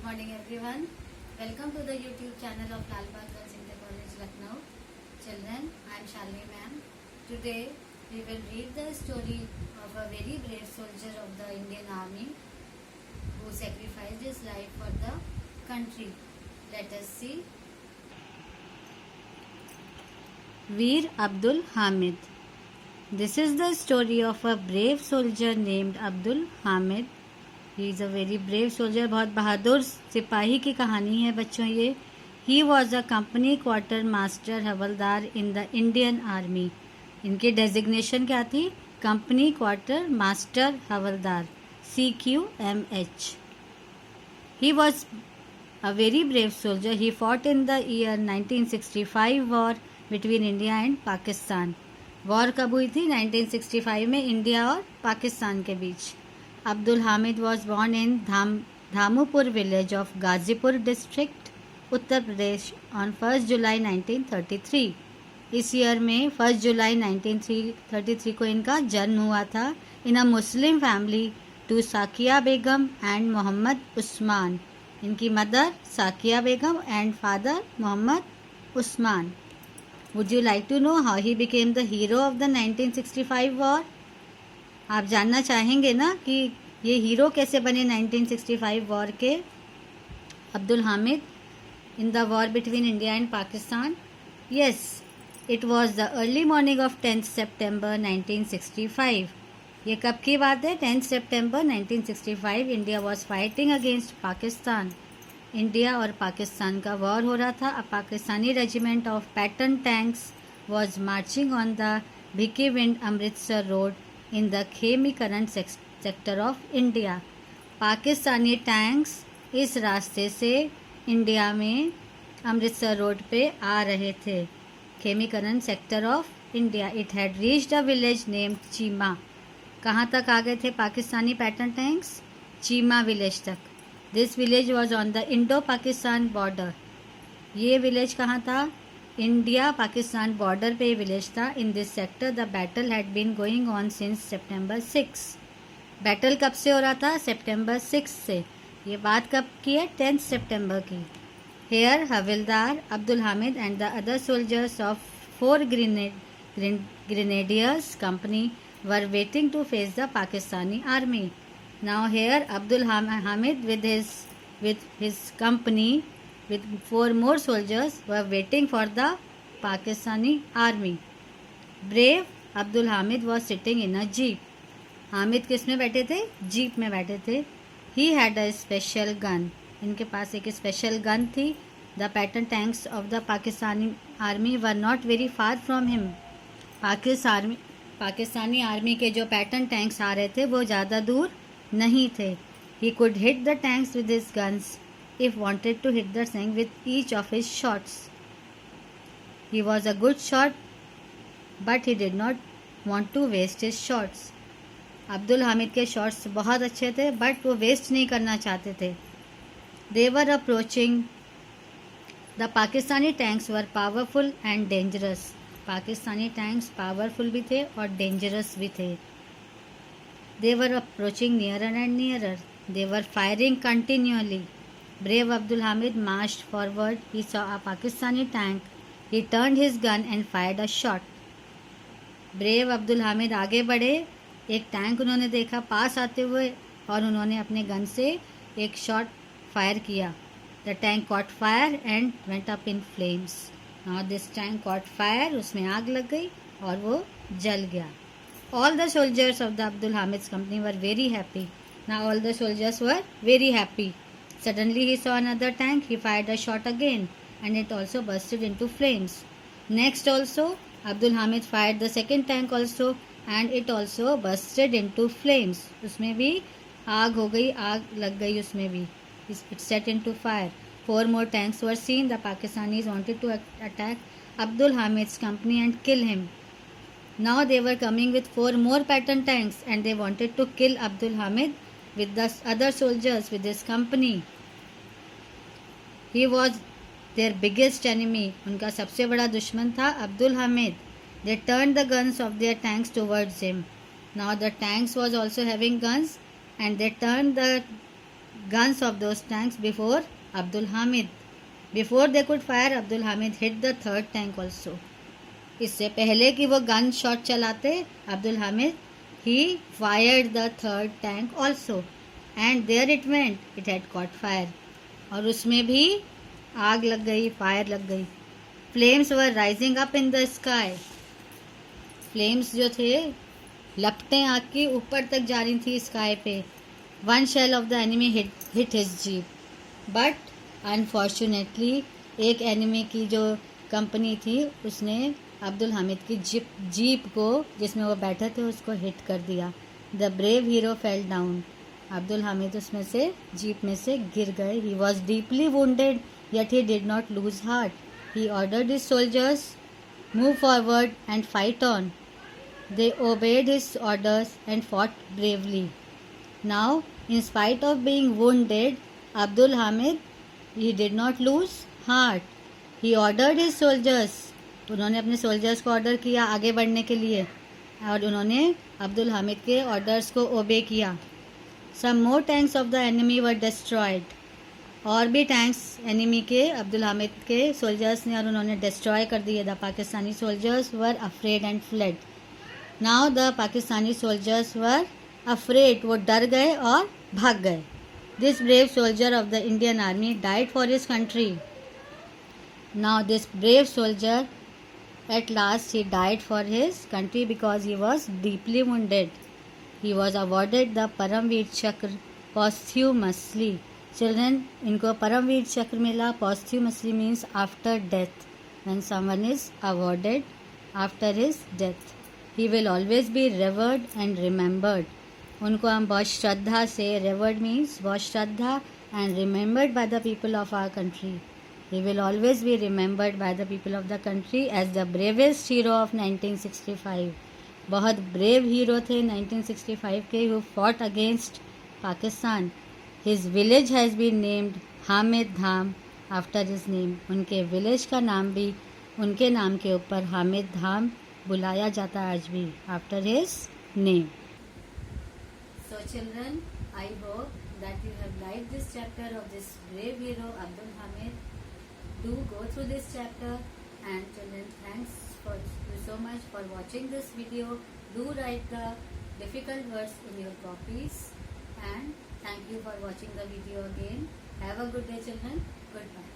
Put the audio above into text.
morning everyone. Welcome to the YouTube channel of Lal Bagh Girls Inter College Lucknow. Children, I am Shalini ma'am. Today we will read the story of a very brave soldier of the Indian Army who sacrificed his life for the country. Let us see. Veer Abdul Hamid. This is the story of a brave soldier named Abdul Hamid. He is a very brave soldier. बहुत बहादुर सिपाही की कहानी है बच्चों ये. He was a company quarter master havildar in the Indian Army. इनकी designation क्या थी? Company quarter master havildar, CQMH. He was a very brave soldier. He fought in the year 1965 war between India and Pakistan. War कब हुई थी? 1965 में India और पाकिस्तान के बीच. Abdul Hamid was born in Dhamupur village of Gazipur district, Uttar Pradesh on 1st July 1933. इस year में 1 जुलाई 1933 को इनका जन्म हुआ था. In a Muslim family to Sakia Begum and Mohammad Usman. इनकी mother Sakia Begum and father Mohammad Usman. Would you like to know how he became the hero of the 1965 war? आप जानना चाहेंगे ना कि ये हीरो कैसे बने 1965 वॉर के? Abdul Hamid in the war between India and Pakistan. Yes, it was the early morning of 10 सितंबर 1965. ये कब की बात है? 10 सितंबर 1965. India was fighting against Pakistan. India और पाकिस्तान का वॉर हो रहा था. A Pakistani regiment of Patton tanks was marching on the Bhikhiwind Amritsar road in the Khemkaran sector of India. Pakistani tanks इस रास्ते से इंडिया में अमृतसर रोड पे आ रहे थे. Khemkaran sector of India. It had reached a village named Cheema. कहाँ तक आ गए थे Pakistani Patton tanks? Cheema village तक. This village was on the Indo Pakistan border. ये विलेज कहाँ था? इंडिया पाकिस्तान बॉर्डर पे विलेज था. In this sector the battle had been going on since September 6. Battle कब से हो रहा था? सितंबर 6 से. ये बात कब की है? 10 सितंबर की. Here havildar Abdul Hamid and the other soldiers of 4 grenadiers company were waiting to face the Pakistani army. Now here Abdul Hamid with his company with 4 more soldiers were waiting for the Pakistani army. Brave Abdul Hamid was sitting in a jeep. Hamid किस में बैठे थे? Jeep में बैठे थे. He had a special gun. इनके पास एक special gun थी. The pattern tanks of the Pakistani army were not very far from him. Pakistani army के जो पैटर्न टैंक्स आ रहे थे वो ज़्यादा दूर नहीं थे. He could hit the tanks with his guns if wanted to hit the tank with each of his shots. He was a good shot, but he did not want to waste his shots. Abdul Hamid के shots बहुत अच्छे थे, but वो waste नहीं करना चाहते थे. They were approaching. The Pakistani tanks were powerful and dangerous. Pakistani tanks powerful भी थे और डेंजरस भी थे. They were approaching nearer and nearer. They were firing continually. Brave Abdul Hamid marched forward. He saw a Pakistani tank. He turned his gun and fired a shot. Brave Abdul Hamid आगे बढ़े. एक tank उन्होंने देखा पास आते हुए और उन्होंने अपने गन से एक शॉट फायर किया. The tank caught fire and went up in flames. Now this tank caught fire. उसमें आग लग गई और वो जल गया. All the soldiers of the Abdul Hamid's company were very happy. Now all the soldiers were very happy. Suddenly he saw another tank. He fired a shot again and it also bursted into flames. Next also Abdul Hamid fired the second tank also and it also bursted into flames. उसमें भी आग हो गई, आग लग गई उसमें भी. It set into fire. 4 more tanks were seen. The Pakistanis wanted to attack Abdul Hamid's company and kill him. Now they were coming with 4 more pattern tanks and they wanted to kill Abdul Hamid with the other soldiers with his company. He was their biggest enemy. उनका सबसे बड़ा दुश्मन था Abdul Hamid. They turned the guns of their tanks towards him. Now the tanks was also having guns and they turned guns of those tanks before Abdul Hamid. Before they could fire, Abdul Hamid hit the third tank also. इससे पहले कि वो gun shot चलाते, Abdul Hamid he fired the third tank also, and there it went. It had caught fire. और उसमें भी आग लग गई, फायर लग गई. Flames were rising up in the sky. Flames जो थे, लपटें आग की ऊपर तक जा रही थी स्काई पे. One shell of the enemy hit his jeep. But unfortunately एक एनिमी की जो कंपनी थी उसने अब्दुल हामिद की जीप को जिसमें वो बैठे थे उसको हिट कर दिया. The brave hero fell down. Abdul Hamid उसमें से जीप में से गिर गए. He was deeply wounded yet he did not lose heart. He ordered his soldiers move forward and fight on. They obeyed his orders and fought bravely. Now, in spite of being wounded, Abdul Hamid, he did not lose heart. He ordered his soldiers. उन्होंने अपने soldiers को order किया आगे बढ़ने के लिए और उन्होंने अब्दुल हामिद के ऑर्डर्स को ओबे किया. Some more tanks of the enemy were destroyed. और भी टैंक्स एनिमी के अब्दुल हामिद के सोल्जर्स ने और उन्होंने डिस्ट्रॉय कर दिए. The Pakistani soldiers were afraid and fled. Now the Pakistani soldiers were afraid. वो डर गए और भाग गए. This brave soldier of the Indian army died for his country. Now this brave soldier at last he died for his country because he was deeply wounded. He was awarded the Paramveer Chakra posthumously. Children, इनको परमवीर चक्र मिला. posthumously means after death. When someone is awarded after his death, he will always be revered and remembered. उनको हम बहुत श्रद्धा से, revered means बहुत श्रद्धा and remembered by the people of our country. He will always be remembered by the people of the country as the bravest hero of 1965. बहुत brave hero थे 1965 के who fought against Pakistan. His village has been named Hamid Dham after his name. उनके village का नाम भी उनके नाम के ऊपर हामिद धाम बुलाया जाता है आज भी after his name. So children, I hope that you have liked this chapter of this brave hero Abdul Hamid. Do go through this chapter, and children, thanks for you so much for watching this video. Do write the difficult words in your copies, and thank you for watching the video again. Have a good day children. Goodbye.